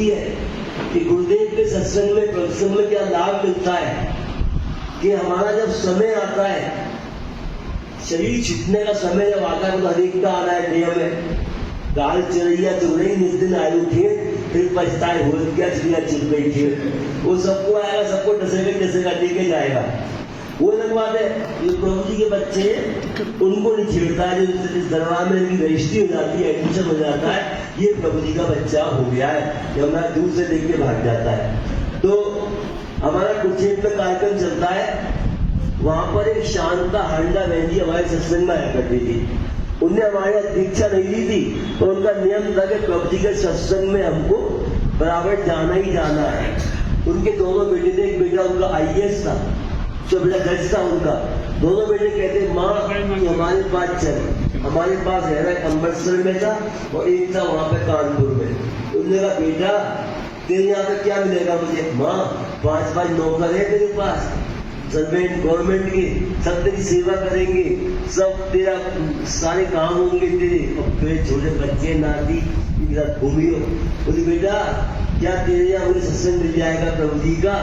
होती है कि गुरुदेव के सत्संग में प्रसंग में क्या लाभ मिलता है कि हमारा जब समय आता है, शरीर छूटने का समय जब आता है, तो हरेक का आ रहा है नियम है, गाल चिड़ैया चुग रही निस्दिन आयु थे, फिर पछताए हो क्या चिड़िया चुग गई थी। वो सबको आएगा, सबको डसेगा लेके जाएगा। वो अलग बात है। जो प्रभु जी के बच्चे उनको नहीं छेड़ता है, जो इस दरबार में इनकी रजिस्ट्री हो जाती है, एडमिशन हो जाता है, ये प्रभु जी का बच्चा हो गया है, जब हमारा दूर से देख के भाग जाता है। तो हमारा कुरुक्षेत्र में कार्यक्रम चलता है, वहां पर एक शांता हांडा बहन जी हमारे सत्संग में आया करती थी। उनने हमारे यहाँ दीक्षा नहीं ली थी, तो उनका नियम था कि प्रभु जी के सत्संग में हमको बराबर जाना ही जाना है। उनके दोनों बेटे थे, एक बेटा उनका IAS था, जो बेटा जज था उनका। दोनों बेटे कहते माँ तू हमारे पास चल, हमारे पास है ना, अमृतसर में था और एक था वहां पे कानपुर में। उन्होंने कहा बेटा तेरे यहाँ पे क्या मिलेगा मुझे? माँ 5-5 नौकर है तेरे पास, सर्वेंट गवर्नमेंट के, सब तेरी सेवा करेंगे, सब तेरा सारे काम होंगे तेरे, और फिर छोटे बच्चे नाती इनके साथ घूमियो। बोली बेटा क्या तेरे यहाँ मुझे सत्संग मिल जाएगा प्रभु जी का?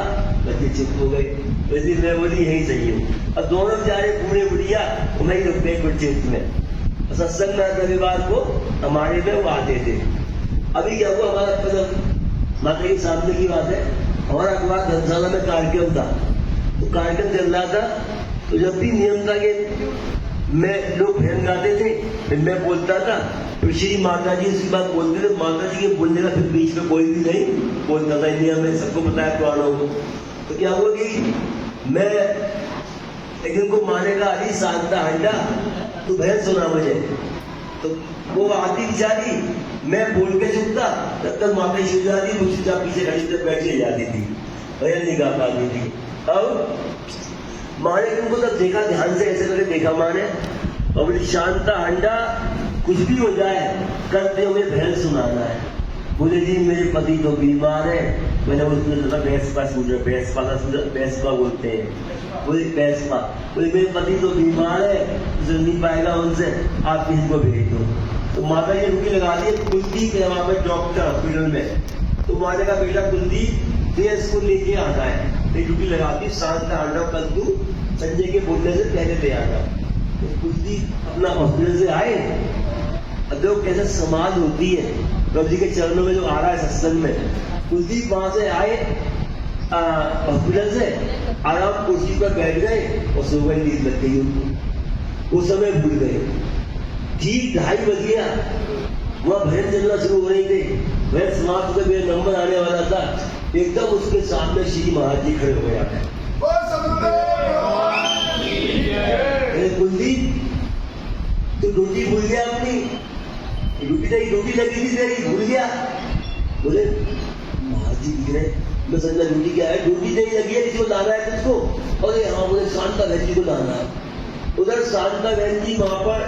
बच्चे चुप हो गए। वैसे मैं बोली यही सही हूँ। अब दोनों बेचारे बूढ़े बुढ़िया वही रुक गए कुरुक्षेत्र में। सत्संग में रविवार को हमारे में वो आते थे। अभी क्या हुआ, हमारा माता के सामने की बात है, हमारा अखबार धर्मशाला में कार्यक्रम था, तो कार्यक्रम चल रहा था, तो जब भी नियम था कि मैं लोग भजन गाते थे, फिर मैं बोलता था, फिर श्री माता जी उसकी बात बोलते थे, माता जी के बोलने का फिर बीच में कोई भी नहीं बोलता था। इंडिया में सबको पता है पुराणों को। तो क्या हुआ कि मैं एक दिन को मानेगा अली शांता हंडा तू भजन सुना मुझे। तो वो आती बेचारी, मैं बोल के चुपता, तब तक माता जी जाती, मुझसे पीछे खड़ी तक बैठ के जाती थी, भजन नहीं गा पाती थी। अब माँ ने उनको तब देखा, ध्यान से ऐसे करके देखा माँ ने, और बोली शांता हंडा कुछ भी हो जाए करते हुए भजन सुनाना है। बोले जी मेरे पति तो बीमार है। मैंने उसने भैंसपा बोलते हैं, बोले भैंसपा। बोले मेरे पति तो बीमार है, उसे नहीं पाएगा, उनसे आप किसी को भेज दो। तो माता जी रुकी लगा दी, कुलदीप है वहां पर डॉक्टर हॉस्पिटल में। तो माँ ने कहा बेटा कुलदीप तेरे इसको लेके आना है, ड्यूटी लगाती शांत आना, कल तू संजय के बोलने से पहले ले आना। तो कुलदीप अपना हॉस्पिटल से आए, देखो कैसे समाज होती है प्रभु जी के चरणों में जो आ रहा है सत्संग में। कुलदीप वहां से आए हॉस्पिटल से, आराम कुर्सी पर बैठ गए और सो गए, नींद लग गई उनको। उस समय भूल गए। ठीक 2:30 बज गया, वहां भजन चलना शुरू हो रही थी, भजन समाप्त होकर मेरा नंबर आने वाला था, एकदम उसके सामने श्री महाराज जी खड़े हो जाते हैं। कुलदीप तू ड्यूटी भूल गया अपनी, ड्यूटी लगी थी तेरी, भूल गया? बोले महाराज जी दिख रहे, मैं समझा ड्यूटी क्या है, ड्यूटी नहीं लगी है, किसी को लाना है तुझको? अरे हाँ, बोले शांता बहन जी को लाना है। उधर शांता बहन जी वहां पर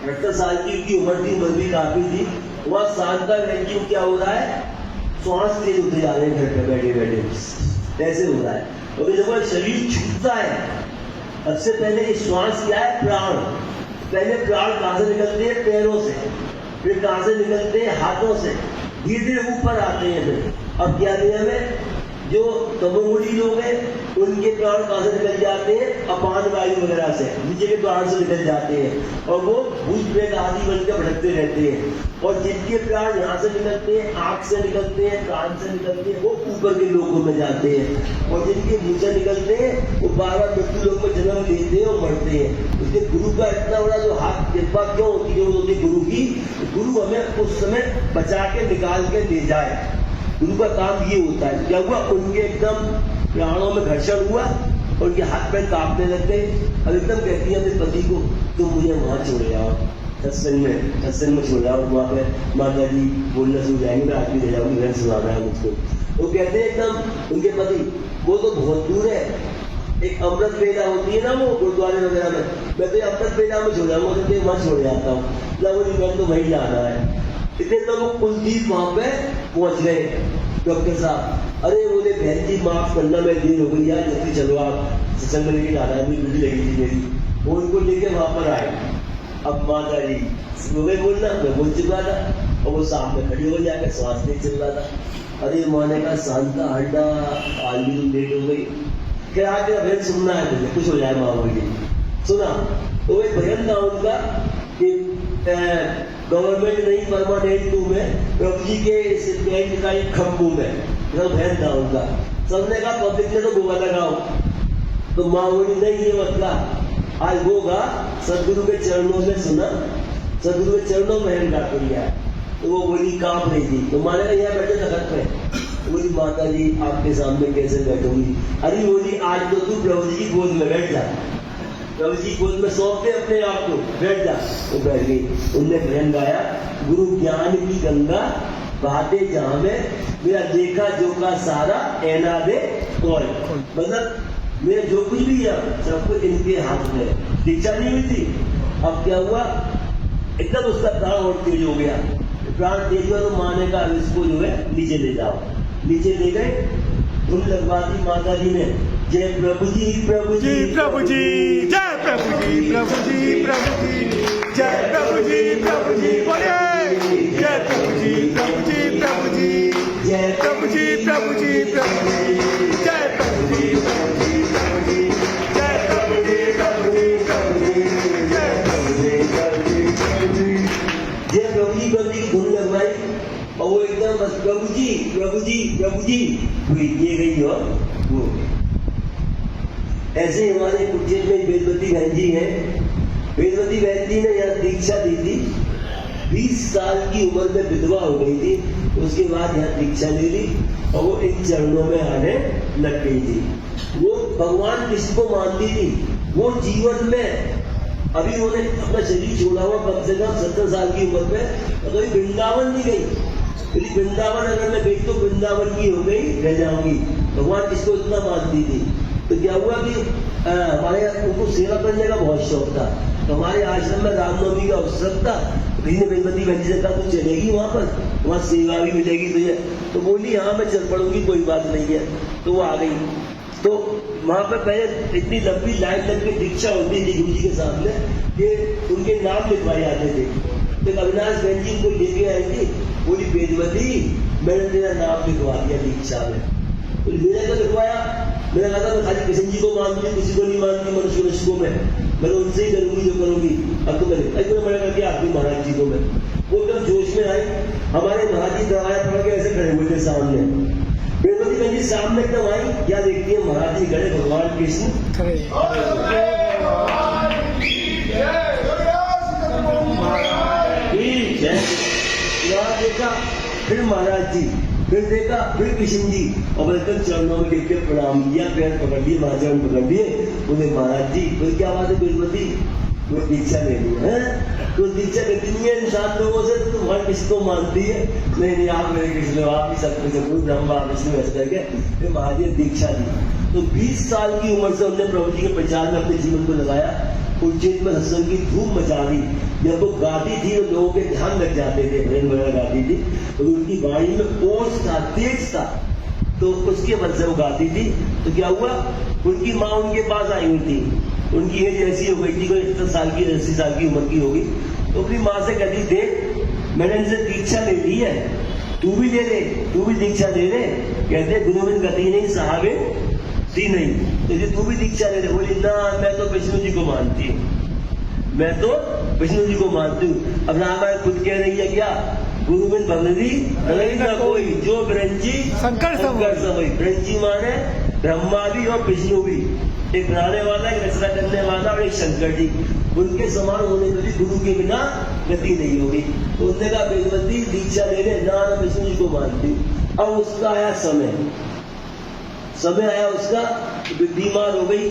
78 साल की उनकी उम्र थी, उम्र भी काफी थी। वहां शांता बहन जी को क्या हो रहा है, श्वास तेज होते जा रहे हैं, घर पे बैठे बैठे ऐसे हो रहा है। और जब शरीर छूटता है, सबसे पहले ये श्वास क्या है, प्राण। पहले प्राण कहां से निकलते हैं, पैरों से, फिर कहां से निकलते हैं, हाथों से, धीरे धीरे ऊपर आते हैं। फिर अब क्या नियम है, जो तमोगुणी लोग हैं उनके प्राण कहां से निकल जाते हैं, अपान वायु वगैरह से, नीचे के प्राण से निकल जाते हैं, और वो भूत प्रेत आदि बनकर भटकते रहते हैं। और जिनके प्राण यहाँ से निकलते हैं, आंख से निकलते हैं, कान से निकलते हैं, वो ऊपर के लोगों में जाते हैं। और जिनके मुंह से निकलते हैं, वो बार-बार मृत्यु लोक में जन्म लेते हैं और मरते हैं। उसके गुरु का इतना बड़ा जो हाथ कृपा क्यों होती है, होती गुरु की, गुरु हमें उस समय बचा के निकाल के ले जाए। गुरु का काम ये होता है। क्या हुआ, उनके एकदम प्राणों में घर्षण हुआ, उनके हाथ पैर कांपने लगते। अब एकदम कहती है अपने पति को तुम मुझे वहां छोड़ आओ, सत्संग में छोड़ आओ, वहां पे माता जी बोलना शुरू जाएंगे, मैं आदमी ले जाऊंगी, घर सुनाना है मुझको। वो कहते हैं एकदम उनके पति, वो तो बहुत दूर है, एक अमृत बेला होती है ना वो गुरुद्वारे वगैरह में, मैं तो अमृत बेला में छोड़ जाऊंगा, तो वहां छोड़ जाता हूँ, मैं तो वही जाना है। इतने तो वो कुलदीप वहां पे पहुंच गए। डॉक्टर साहब अरे बोले बहन जी माफ करना, मैं देर हो गई यार, जल्दी चलो आप, सत्संग में लेके जाना है, मुझे ड्यूटी लगी थी मेरी। वो उनको लेके वहां पर आए। अब माता जी बोलना, मैं बोल चुका था, और वो सामने खड़ी हो जाकर श्वास नहीं चल रहा था। अरे माँ ने कहा शांता हड्डा, आज भी लेट हो गई। क्या आगे भजन सुनना है मुझे, कुछ हो जाए माँ बोली। सुना तो एक भजन था उनका कि गवर्नमेंट नहीं परमानेंट हूँ मैं, प्रभु जी के बैंक का एक खम्बू में, भजन था उनका। सबने कहा पब्लिक ने तो गोवा लगाओ, तो माँ बोली नहीं ये मतलब आज होगा। सदगुरु के चरणों में सुना, सदगुरु के चरणों में भजन गा दिया। तो वो बोली कांप रही थी, तो माने कहा यहाँ बैठे तखत पे। बोली माता जी आपके सामने कैसे बैठूंगी? अरे बोली आज तो तू प्रभु जी की गोद में बैठ जा, प्रभु जी गोद में सौंप दे अपने आप को, बैठ जा। तो बैठ गई। उनने भजन गाया, गुरु ज्ञान की गंगा बहाते जहां में, मेरा देखा जो का सारा ऐना दे कौन। मतलब मेरा जो कुछ भी है सब कुछ इनके हाथ में। दीक्षा नहीं हुई थी, अब क्या हुआ, एकदम उसका प्राण और तेज हो गया। प्राण तेज हुआ तो माने का इसको जो है नीचे ले जाओ। नीचे ले गए, धुन लगवा दी माता जी ने, जय प्रभु जी प्रभु जी प्रभु जी, जय प्रभु जी प्रभु जी प्रभु जी, जय प्रभु जी प्रभु जी, बोलिए जय प्रभु जी प्रभु जी प्रभु जी, जय प्रभु जी प्रभु जी प्रभु जी, जय प्रभु जी प्रभु जी प्रभु जी, जय प्रभु जी प्रभु जी प्रभु जी, जय प्रभु जी प्रभु जी प्रभु जी, जय प्रभु जी प्रभु जी की धुन लगवाई। और वो एकदम बस प्रभु जी प्रभु जी प्रभु जी हुई, ये गई और वो। ऐसे हमारे उज्जैन में वेदवती बहन जी हैं। वेदवती बहन जी ने यहाँ दीक्षा दी थी, 20 साल की उम्र में विधवा हो गई थी। उसके बाद यहाँ दीक्षा ले ली और वो इन चरणों में आने लग गई थी। वो भगवान किसको मानती थी, वो जीवन में अभी उन्होंने अपना शरीर छोड़ा हुआ कम से कम 70 साल की उम्र में, तो कभी वृंदावन नहीं गई। वृंदावन अगर मैं गई तो वृंदावन की हो गई, रह जाऊंगी। भगवान किसको इतना मानती थी। तो क्या हुआ कि हमारे उनको सेवा करने का बहुत शौक था। तो हमारे आश्रम में रामनवमी का उत्सव था। ने वेदवती बहन जी से कहा तू चलेगी वहां पर, वहां सेवा भी मिलेगी तुझे। तो बोली हाँ मैं चल पड़ूंगी, कोई बात नहीं है। तो वो आ गई। तो वहां पर पहले इतनी लंबी लाइन लग के दीक्षा होती थी गुरु जी के सामने कि उनके नाम लिखवाए जाते थे। तो अविनाश बहन जी को लेके आई थी, बोली वेदवती मैंने तेरा नाम लिखवा दिया दीक्षा में। तो मैंने तो लिखवाया, मैंने कहा था मैं खाली कृष्ण जी को मानती हूँ, किसी को नहीं मानती मनुष्य को। मैं उनसे ही करूंगी जो करूंगी। अब तो मैंने कहा कि आप महाराज जी को मैं वो एकदम जोश में आई। हमारे महाराज जी दवाया पड़ के ऐसे खड़े हुए थे सामने। वेदवती बहन जी सामने एकदम आई, क्या देखती है महाराज जी खड़े, भगवान कृष्ण देखा, फिर महाराज जी, फिर देखा, फिर कृष्ण जी, और बलकर चरणों में गिर के प्रणाम किया, पैर पकड़ लिए, महाचरण पकड़ लिए। बोले महाराज जी फिर क्या बात है वेदवती, वो दीक्षा ले ली है, तो दीक्षा लेती नहीं है इंसान लोगों से, तो भगवान किसको मानती है? नहीं आप मेरे कृष्ण, आप ही सब कुछ ब्रह्मा विष्णु ऐसे करके फिर महाराज जी दीक्षा दी। तो 20 साल की उम्र से उन्होंने प्रभु जी के प्रचार में अपने जीवन को लगाया। उज्जैन में सत्संग की धूम मचा दी। जब वो गाती थी तो लोगों के ध्यान लग जाते थे, भजन वगैरह गाती थी, तो उनकी वाणी में ओज था, तेज था, तो उसके वजह से वो गाती थी। तो क्या हुआ, उनकी माँ उनके पास आई हुई थी, उनकी एज ऐसी हो गई थी, कोई 70 साल की 80 साल की उम्र की होगी। तो अपनी माँ से कहती देख मैंने इनसे दीक्षा ले ली है, तू भी ले ले, तू भी दीक्षा ले ले। कहते गुरुविंद गति नहीं साहबे दी नहीं, तो तू भी दीक्षा ले ले। बोली ना मैं तो विष्णु जी को मानती हूँ, मैं तो विष्णु जी को मानती हूँ। अब रामायण खुद कह रही है क्या, गुरु बिन भगवती नहीं ना कोई, जो ब्रह्मजी शंकर समय। ब्रह्मजी माने ब्रह्मा भी और विष्णु भी, एक बनाने वाला, एक रचना करने वाला और एक शंकर जी। उनके समान होने में भी गुरु के बिना गति नहीं होगी। तो उन्होंने कहा वेदवती दीक्षा ले ले, ना विष्णु जी को मानती हूँ। अब उसका आया समय आया उसका, बीमार हो गई।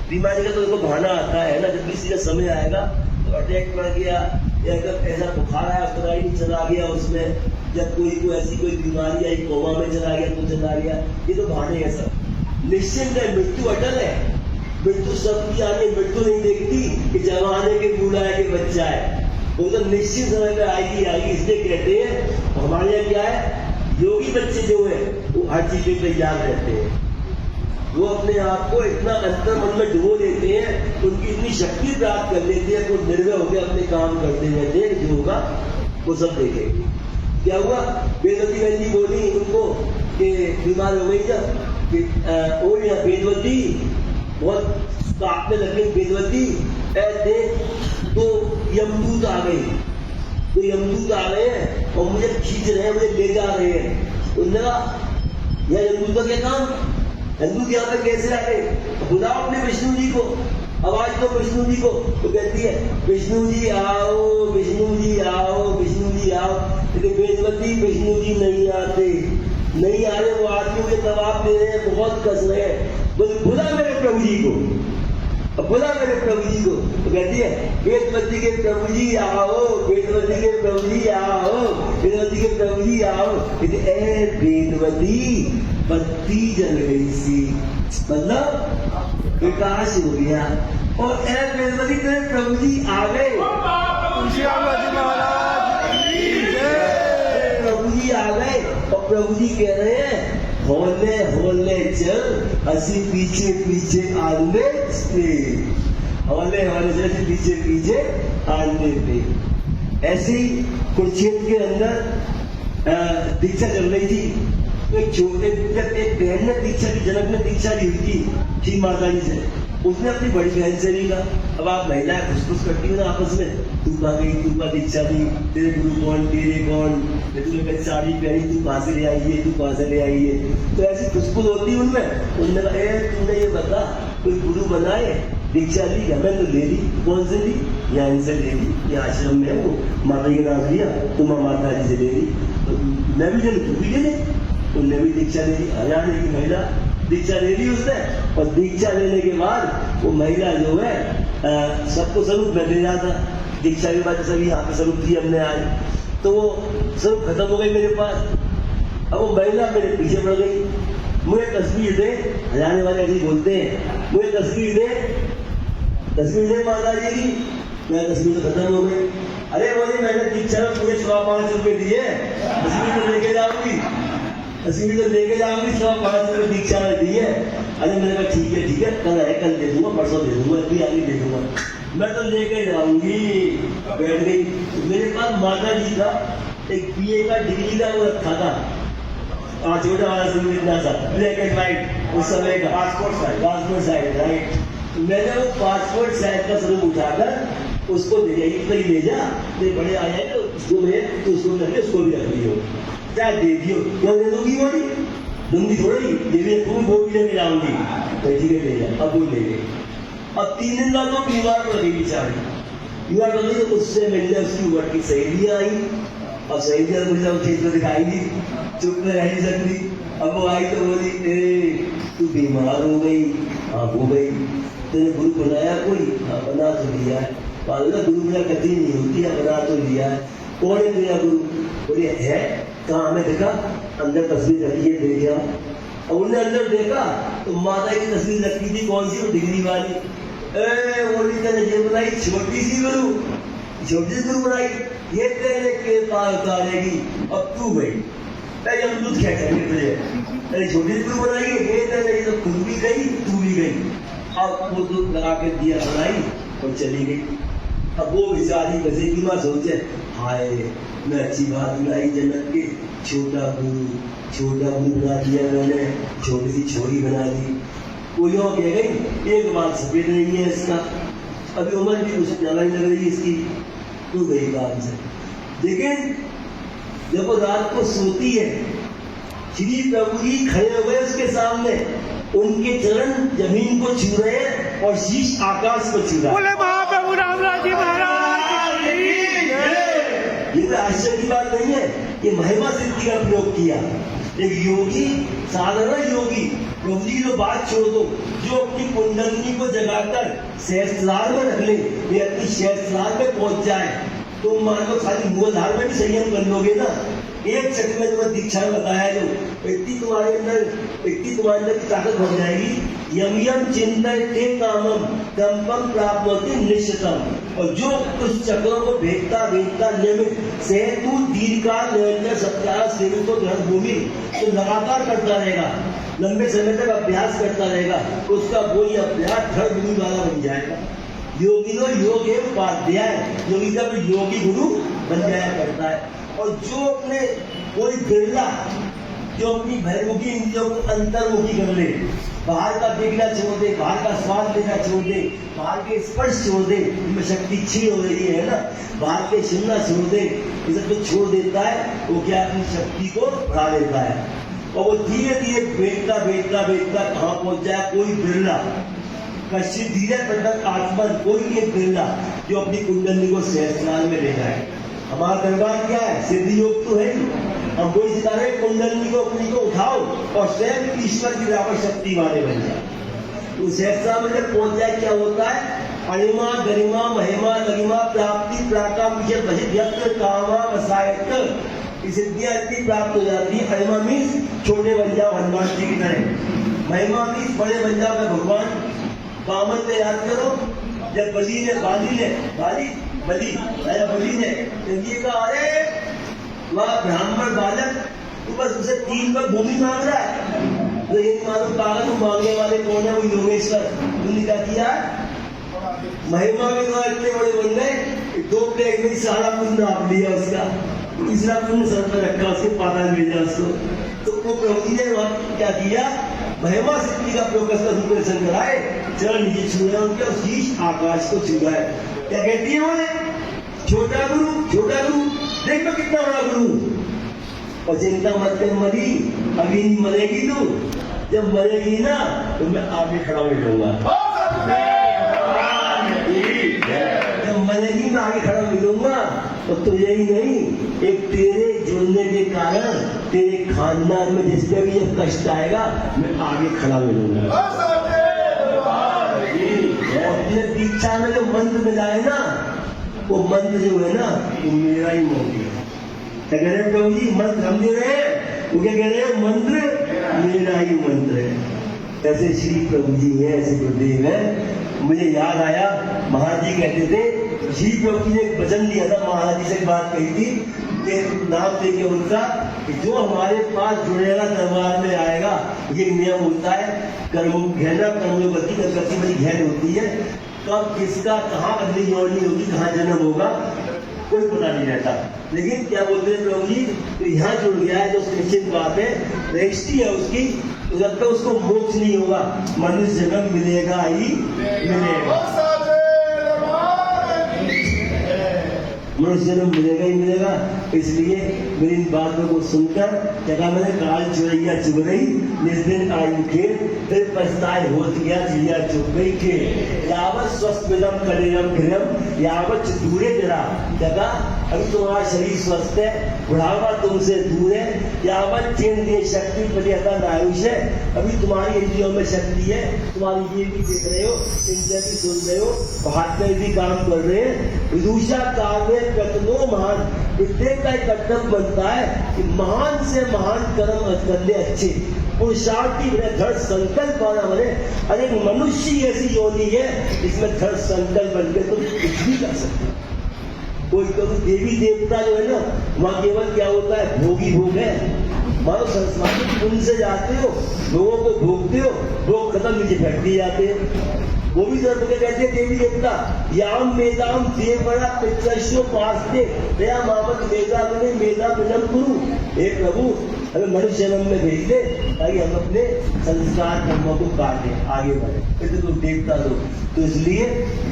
बीमारी का तो उनको भाना आता है ना, जब किसी का समय आएगा तो अटैक पड़ गया या ऐसा बुखार आया, पता ही चला गया उसमें, जब कोई ऐसी कोई बीमारी आई, कोमा में चला गया तो चला गया, ये तो भाने है सब। निश्चिंत है, मृत्यु अटल है, मृत्यु सबकी आगे मृत्यु नहीं देखती कि जवाने के बूढ़ा है कि बच्चा है, वो तो निश्चित समय पर आएगी। इसलिए कहते हैं हमारे यहाँ क्या है, योगी बच्चे जो है वो हर चीज के तैयार रहते हैं, वो अपने आप को इतना अंतर मन में डुबो लेते हैं, उनकी इतनी शक्ति प्राप्त कर लेते हैं, वो निर्भय होकर अपने काम करते रहते हैं, जो होगा वो सब देखेंगे। क्या हुआ, वेदवती बहन जी बोली उनको कि बीमार हो गई जब कि ओ या वेदवती बहुत कांपने लगे, वेदवती ऐसे तो यमदूत आ गए, तो यमदूत आ गए हैं और मुझे खींच रहे हैं, मुझे ले जा रहे हैं। उन्होंने कहा यह यमदूत का क्या काम, यमदूत यहाँ पे कैसे आ गए, बुलाओ अपने विष्णु जी को, आवाज दो विष्णु जी को। तो कहती है विष्णु जी आओ, विष्णु जी आओ, विष्णु जी आओ। लेकिन वेदवती विष्णु जी नहीं आते, नहीं आ रहे, वो आदमी के जवाब दे रहे हैं, बहुत कस रहे हैं, बोले बुला मेरे प्रभु जी को, अब बुला मेरे प्रभु जी को। तो कहती है वेदवती के प्रभु जी आओ, वेदवती के प्रभु जी आओ, वेदवती के प्रभु जी आओ। ए वेदवती बत्ती जल गई सी, मतलब विकास हो गया, और ए वेदवती के प्रभु जी आ गए, प्रभु जी आ गए। और प्रभु जी कह रहे हैं होले होले चल, हंसी पीछे पीछे आने पे, होले होले चल पीछे पीछे आने पे। ऐसे ही कुरुक्षेत्र के अंदर दीक्षा चल रही थी, तो एक छोटे जब एक बहन ने दीक्षा ली, जनक ने दीक्षा ली थी श्री माता जी से, उसने अपनी बड़ी बहन से भी कहा, अब आप महिलाएं खुश करती हो ना आपस में, तू कहा गई, तू का दीक्षा दी, तेरे गुरु कौन, तेरे कौन, तूने कहीं साड़ी पहनी, तू कहाँ से ले आई है, तू कहाँ से ले आई है, तो ऐसी खुशबू होती उनमें। उन्होंने कहा तूने ये बता कोई गुरु बनाए, दीक्षा ली क्या, मैं तो ले ली, कौन से ली, यहाँ इनसे ले ली, ये आश्रम में वो माता जी का नाम लिया, तुम माता जी से ले ली, तो मैं भी ले लूँ, तू भी ले ले। उनने भी दीक्षा ले ली, 1000 की महिला दीक्षा ले ली उसने, और दीक्षा लेने के बाद वो महिला जो है सबको स्वरूप में ले जाता, दीक्षा के बाद सभी यहाँ पे स्वरूप थी हमने आज, तो वो स्वरूप खत्म हो गई मेरे पास। अब वो महिला मेरे पीछे पड़ गई, मुझे तस्वीर दे, हजाने वाले ऐसे बोलते हैं, मुझे तस्वीर दे माता जी की। मैं तस्वीर तो खत्म हो गई, अरे बोले मैंने दीक्षा में पूरे 5 रुपए दिए, तस्वीर तो लेके जाऊंगी, तस्वीर तो लेके जाऊंगी, 5 रुपए दीक्षा में दिए। अरे मैंने कहा ठीक है कल है, कल दे दूंगा, परसों दे दूंगा, अभी आगे दे दूंगा, मैं तो लेके जाऊंगी। बैठ गई, मेरे पास माता जी का एक BA का डिग्री का वो रखा था, छोटा वाला सिंह इतना सा, ब्लैक एंड व्हाइट उस समय का पासपोर्ट साइज राइट। मैंने वो पासपोर्ट साइज का स्वरूप उठाकर उसको दे दिया, एक तरी ले जा, तेरे बड़े आ जाए तो उसको मैं, तो उसको करके उसको भी रख लियो, क्या दे दियो, क्यों दे दूंगी बोली, दूंगी थोड़ी, ये भी तुम वो भी लेके जाऊंगी, तो ठीक है ले जा। अब वो ले गए, अब 3 दिन बाद तो बीमार हो गई बेचारी, बीमार हो गई, तो उससे मिलने उसकी उम्र की सहेलियां आई, और सहेलियां मुझे अब खेत में दिखाई दी, चुप में रह नहीं सकती। अब वो आई तो बोली तू बीमार हो गई, हाँ हो गई, तेरे गुरु बनाया कोई, हाँ बना तो लिया है, पालना गुरु बिना कभी नहीं होती है, बना तो लिया है, कौन है तेरा गुरु, बोले है, कहाँ हमें देखा, अंदर तस्वीर रखी है, देख गया। और उन्होंने अंदर देखा तो माता की तस्वीर रखी थी, कौन सी, वो डिग्री वाली, बोली तेने ये बनाई छोटी सी गुरु, छोटी सी गुरु बनाई, ये तेरे के पास उतारेगी, अब तू गई, यमदूत क्या करेंगे तुझे, तेरी छोटी सी गुरु बनाई, ये तेरे, तो खुद भी गई, तू भी गई, अब वो दूध लगा के दिया बनाई और चली गई। अब वो बेचारी वैसे की माँ सोचे, हाय मैं अच्छी बात बनाई जनक के, छोटा गुरु बना दिया मैंने, छोटी सी छोरी बना दी। वो यूँ कह गई, एक बात सफेद नहीं है इसका, अभी उम्र भी कुछ ज्यादा ही लग रही इसकी, तो गई काम से। लेकिन जब वो रात को सोती है, श्री प्रभु जी खड़े हो गए उसके सामने, उनके चरण जमीन को छू रहे हैं और शीश आकाश को छू रहा है। बोले महाप्रभु रामराज जी महाराज, ये तो आश्चर्य की बात नहीं है, ये महिमा सिद्धि का प्रयोग किया। एक योगी, साधारण योगी, प्रभु जी की बात छोड़ दो, जो अपनी कुंडली को जगाकर सहस्त्रार में रख ले, ये अपनी सहस्त्रार में पहुंच जाए, तो मान लो खाली मूलाधार में भी संयम कर लोगे ना, एक चक्र में तुम्हें दीक्षा में बताया जो इतनी तुम्हारे अंदर की ताकत बढ़ जाएगी। यम यम चिंतयते कामम तम प्राप्नोति निश्चितम। और जो उस चक्रों को भेदता नियमित सेतु दीर्घकाल निरंतर सप्ताह सेवित को ध्यान भूमि तो लगातार करता रहेगा, लंबे समय तक अभ्यास करता रहेगा, उसका वही अभ्यास धड़ भूमि वाला बन जाएगा। योगी तो योग है उपाध्याय, योगी का भी योगी गुरु बन जाया करता है। और जो अपने कोई बिरला जो अपनी बहिर्मुखी इंद्रियों को अंतर्मुखी कर ले, बाहर का देखना छोड़ दे, बाहर का स्वाद लेना छोड़ दे, बाहर के स्पर्श छोड़ दे, इनमें शक्ति क्षीण हो रही है ना, बाहर के सुनना छोड़ दे, ये सब जो छोड़ देता है वो क्या अपनी शक्ति को बढ़ा देता है। और वो धीरे धीरे बेचता बेचता बेचता कहाँ पहुंच जाए, कोई बिरला कश्चित धीरे प्रकट आत्मन, कोई एक बिरला जो अपनी कुंडली को सहस्त्रार में ले जाए। हमारा दरबार क्या है, सिद्धि योग तो है ही, हम कोई सिखा रहे कुंडली को अपनी को उठाओ और स्वयं ईश्वर की बराबर शक्ति वाले बन जाए। तो सहस्त्रार में जब पहुंच जाए क्या होता है, अणिमा गरिमा महिमा लगिमा प्राप्ति प्राकाम कामा वसायत, सिद्धियां इतनी प्राप्त हो जाती है। अणिमा मीन्स छोटे बन जाओ हनुमान जी की तरह, महिमा मीन्स बड़े बन जाओ मैं भगवान। कामन में याद करो, जब बलि ने ये कहा, अरे वह ब्राह्मण बालक तो बस उसे 3 बार भूमि मांग रहा है, तो एक मालूम पागल को मांगने वाले कौन है, वो योगेश्वर। तुमने क्या किया, महिमा में तो इतने बड़े बन गए, 2 प्लेट में सारा कुछ नाप लिया उसका, तीसरा पुण्य सर पर रखा, उसके पाता भेजा उसको। तो वो प्रभु जी ने वहां क्या किया, महिमा शक्ति का प्रयोग कर सुदर्शन कराए, चरण नीचे छू रहे उनके, शीश आकाश को छू रहा है। क्या कहती है बोले, छोटा गुरु देख लो कितना बड़ा गुरु। और चिंता मत कर मरी, अभी नहीं मरेगी तू, जब मरेगी ना तो मैं आगे खड़ा हो जाऊंगा, जब मरेगी मैं आगे खड़ा मिलूंगा। तो तुझे ही नहीं, एक तेरे जुड़ने के कारण तेरे खानदान में जिसपे भी ये कष्ट आएगा मैं आगे खड़ा मिलूंगा। अपने दीक्षा में जो मंत्र मिलाए ना, वो मंत्र जो है ना वो मेरा ही मंत्र है। क्या कह रहे प्रभु जी, मंत्र हम दे रहे हैं, वो क्या कह रहे हैं, मंत्र मेरा ही मंत्र है। ऐसे श्री प्रभु जी हैं, ऐसे गुरुदेव हैं। मुझे याद आया, महाराज जी कहते थे, श्री प्रभु जी ने एक वचन दिया था, महाराज जी से बात कही थी कि नाम देके उनका कि जो हमारे पास जुड़ेगा दरबार में आएगा, ये नियम होता है, कर्म घृणा कर्मयोगति गति बड़ी घैन होती है, कब किसका कहाँ अगली योनि होगी, कहाँ जन्म होगा कोई पता नहीं रहता। लेकिन क्या बोलते हैं प्रभु जी, तो यहाँ जुड़ गया है, जो निश्चित बात है, रजिस्ट्री है उसकी, तो जब तक उसको मोक्ष नहीं होगा, मनुष्य जन्म मिलेगा ही मिलेगा, मनुष्य जन्म मिलेगा ही मिलेगा। इसलिए मेरी इन बातों को सुनकर जगह मैंने काल चुरैया चुग रही, निर्दिन आयु खेल, फिर पछताए होत गया चिड़िया चुग गई खेल, यावत स्वस्थ मिलम कलेरम घृम, यावत दूरे जरा जगह। अभी तुम्हारा शरीर स्वस्थ है, बुढ़ापा तुमसे दूर है, यावत चेन दे शक्ति पर्यता नायुष है, अभी तुम्हारी इंद्रियों में शक्ति है, तुम्हारी ये भी देख रहे हो, इनसे भी सुन रहे हो, हाथ में भी काम कर रहे हैं। विदुषा काल में कतनो महान, प्रत्येक का एक कर्तव्य बनता है कि महान से महान कर्म करने अच्छे, पुरुषार्थी दृढ़ संकल्प वाला बने। अरे मनुष्य ऐसी योनि है, इसमें दृढ़ संकल्प बन के तुम कुछ भी कर सकते हो। कोई तो देवी देवता जो है ना, वहाँ केवल क्या होता है, भोगी भोग है। मानो संस्कृति पुण्य से जाते हो, लोगों को भोगते हो, भोग खत्म नीचे फेंक दिए जाते हैं। वो भी जरूर कहते हैं देवी देवता, याम मेदाम देवरा पितृष्यो पास्ते दया मामत मेदा बने मेदा विनम गुरु। हे प्रभु, हमें मनुष्य जन्म में भेज दे ताकि हम अपने संस्कार कर्मों को काटे, आगे बढ़े। फिर तो देवता लोग, तो इसलिए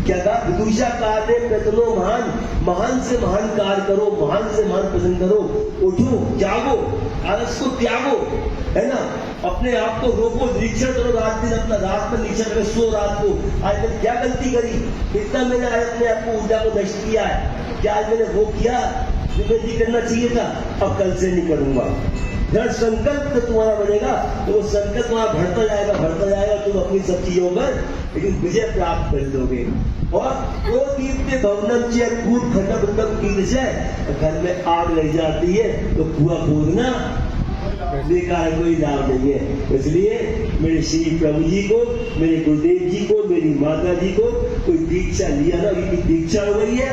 क्या कहा, विदुषा कार्य प्रतनो महान, महान से महान कार्य करो, महान से महान प्रसन्न करो। उठो, जागो, आलस को त्यागो, है ना, अपने आप को रोको, निरीक्षण करो, रात दिन अपना रात में निरीक्षण करो, सो रात को आज मैंने क्या गलती करी, इतना मैंने आज अपने आप को ऊर्जा को नष्ट किया है, क्या आज मैंने वो किया जो मैं नहीं करना चाहिए था, अब कल से नहीं करूंगा। दृढ़ संकल्प तुम्हारा बनेगा तो वो संकल्प तुम्हारा बढ़ता जाएगा, तुम अपनी सब चीजों पर लेकिन विजय प्राप्त कर लोगे। और वो दीप्ति भवनम चेत कूद खंडम कीर्षय, घर में आग लग जाती है तो कुआं खोदना बेकार, कोई लाभ नहीं है। इसलिए मेरे श्री प्रभु जी को, मेरे गुरुदेव जी को, मेरी माता जी को कोई दीक्षा लिया ना, उनकी दीक्षा हो गई है,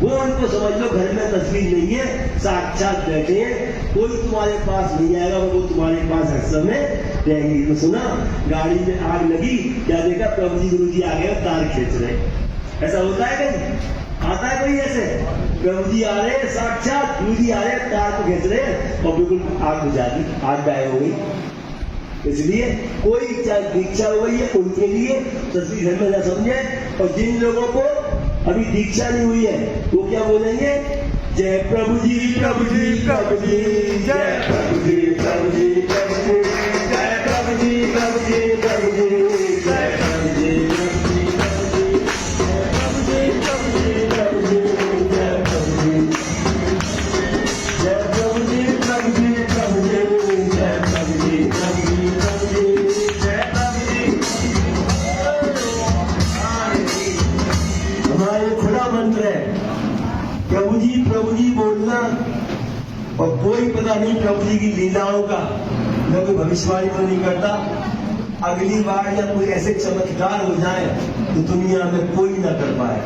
वो उनको समझ लो घर में तस्वीर नहीं है, साक्षात बैठे हैं, कोई तुम्हारे पास नहीं आएगा, वो तुम्हारे पास हर समय रहेंगी। तो सुना, गाड़ी में आग लगी, क्या देखा, प्रभु जी गुरु जी आ गए, तार खींच रहे। ऐसा होता है कहीं, आता है कोई ऐसे? प्रभु जी आ रहे हैं, साक्षात गुरु जी आ रहे हैं, तार को खींच रहे हैं और बिल्कुल आग बुझा दी, आग गायब हो गई। इसलिए कोई दीक्षा हो गई है उनके लिए तस्वीर घर में न समझे, और जिन लोगों को अभी दीक्षा नहीं हुई है वो क्या बोलेंगे, जय प्रभु जी प्रभु जी प्रभु जी, जय प्रभु जी प्रभु जी प्रभु जी, जय प्रभु जी प्रभु जी प्रभु जी, जय प्रभु जी प्रभु जी प्रभु जी, जय प्रभु जी प्रभु जी प्रभु जी, जय प्रभु जी, जय प्रभु जी प्रभु जी प्रभु जी, जय प्रभु जी प्रभु जी प्रभु जी, जय प्रभु जी। हमारा खुला मंत्र है प्रभु जी बोलना, और कोई पता नहीं प्रभु जी की लीलाओं का, मैं कोई भविष्यवाणी तो नहीं करता। अगली बार जब कोई ऐसे चमत्कार हो जाए तो दुनिया में कोई ना कर पाए।